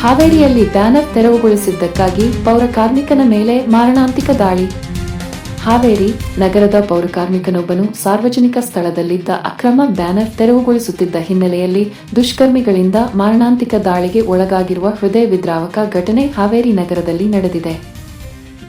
ಹಾವೇರಿಯಲ್ಲಿ ಬ್ಯಾನರ್ ತೆರವುಗೊಳಿಸಿದ್ದಕ್ಕಾಗಿ ಪೌರಕಾರ್ಮಿಕನ ಮೇಲೆ ಮಾರಣಾಂತಿಕ ದಾಳಿ. ಹಾವೇರಿ ನಗರದ ಪೌರಕಾರ್ಮಿಕನೊಬ್ಬನು ಸಾರ್ವಜನಿಕ ಸ್ಥಳದಲ್ಲಿದ್ದ ಅಕ್ರಮ ಬ್ಯಾನರ್ ತೆರವುಗೊಳಿಸುತ್ತಿದ್ದ ಹಿನ್ನೆಲೆಯಲ್ಲಿ ದುಷ್ಕರ್ಮಿಗಳಿಂದ ಮಾರಣಾಂತಿಕ ದಾಳಿಗೆ ಒಳಗಾಗಿರುವ ಹೃದಯ ವಿದ್ರಾವಕ ಘಟನೆ ಹಾವೇರಿ ನಗರದಲ್ಲಿ ನಡೆದಿದೆ.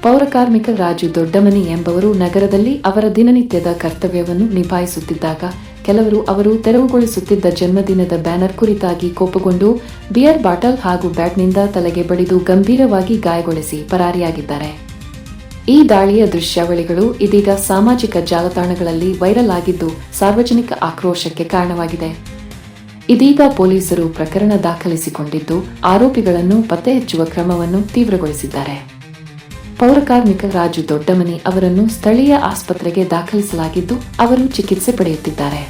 ಪೌರಕಾರ್ಮಿಕ ರಾಜು ದೊಡ್ಡಮನಿ ಎಂಬವರು ನಗರದಲ್ಲಿ ಅವರ ದಿನನಿತ್ಯದ ಕರ್ತವ್ಯವನ್ನು ನಿಭಾಯಿಸುತ್ತಿದ್ದಾಗ ಕೆಲವರು ಅವರು ತೆರವುಗೊಳಿಸುತ್ತಿದ್ದ ಜನ್ಮದಿನದ ಬ್ಯಾನರ್ ಕುರಿತಾಗಿ ಕೋಪಗೊಂಡು ಬಿಯರ್ ಬಾಟಲ್ ಹಾಗೂ ಬ್ಯಾಟ್ನಿಂದ ತಲೆಗೆ ಬಡಿದು ಗಂಭೀರವಾಗಿ ಗಾಯಗೊಳಿಸಿ ಪರಾರಿಯಾಗಿದ್ದಾರೆ. ಈ ದಾಳಿಯ ದೃಶ್ಯಾವಳಿಗಳು ಇದೀಗ ಸಾಮಾಜಿಕ ಜಾಲತಾಣಗಳಲ್ಲಿ ವೈರಲ್ ಆಗಿದ್ದು ಸಾರ್ವಜನಿಕ ಆಕ್ರೋಶಕ್ಕೆ ಕಾರಣವಾಗಿದೆ. ಇದೀಗ ಪೊಲೀಸರು ಪ್ರಕರಣ ದಾಖಲಿಸಿಕೊಂಡಿದ್ದು ಆರೋಪಿಗಳನ್ನು ಪತ್ತೆ ಹಚ್ಚುವ ಕ್ರಮವನ್ನು ತೀವ್ರಗೊಳಿಸಿದ್ದಾರೆ. ಪೌರಕಾರ್ಮಿಕ ರಾಜು ದೊಡ್ಡಮನಿ ಅವರನ್ನು ಸ್ಥಳೀಯ ಆಸ್ಪತ್ರೆಗೆ ದಾಖಲಿಸಲಾಗಿದ್ದು ಅವರು ಚಿಕಿತ್ಸೆ ಪಡೆಯುತ್ತಿದ್ದಾರೆ.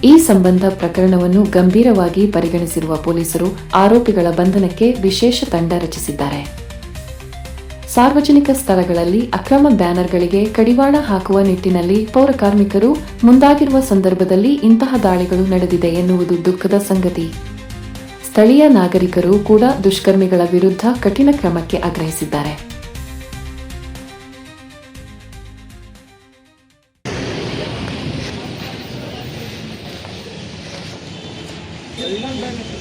ಈ ಸಂಬಂಧ ಪ್ರಕರಣವನ್ನು ಗಂಭೀರವಾಗಿ ಪರಿಗಣಿಸಿರುವ ಪೊಲೀಸರು ಆರೋಪಿಗಳ ಬಂಧನಕ್ಕೆ ವಿಶೇಷ ತಂಡ ರಚಿಸಿದ್ದಾರೆ. ಸಾರ್ವಜನಿಕ ಸ್ಥಳಗಳಲ್ಲಿ ಅಕ್ರಮ ಬ್ಯಾನರ್ಗಳಿಗೆ ಕಡಿವಾಣ ಹಾಕುವ ನಿಟ್ಟಿನಲ್ಲಿ ಪೌರಕಾರ್ಮಿಕರು ಮುಂದಾಗಿರುವ ಸಂದರ್ಭದಲ್ಲಿ ಇಂತಹ ದಾಳಿಗಳು ನಡೆದಿದೆ ಎನ್ನುವುದು ದುಃಖದ ಸಂಗತಿ. ಸ್ಥಳೀಯ ನಾಗರಿಕರು ಕೂಡ ದುಷ್ಕರ್ಮಿಗಳ ವಿರುದ್ಧ ಕಠಿಣ ಕ್ರಮಕ್ಕೆ ಆಗ್ರಹಿಸಿದ್ದಾರೆ. Kailan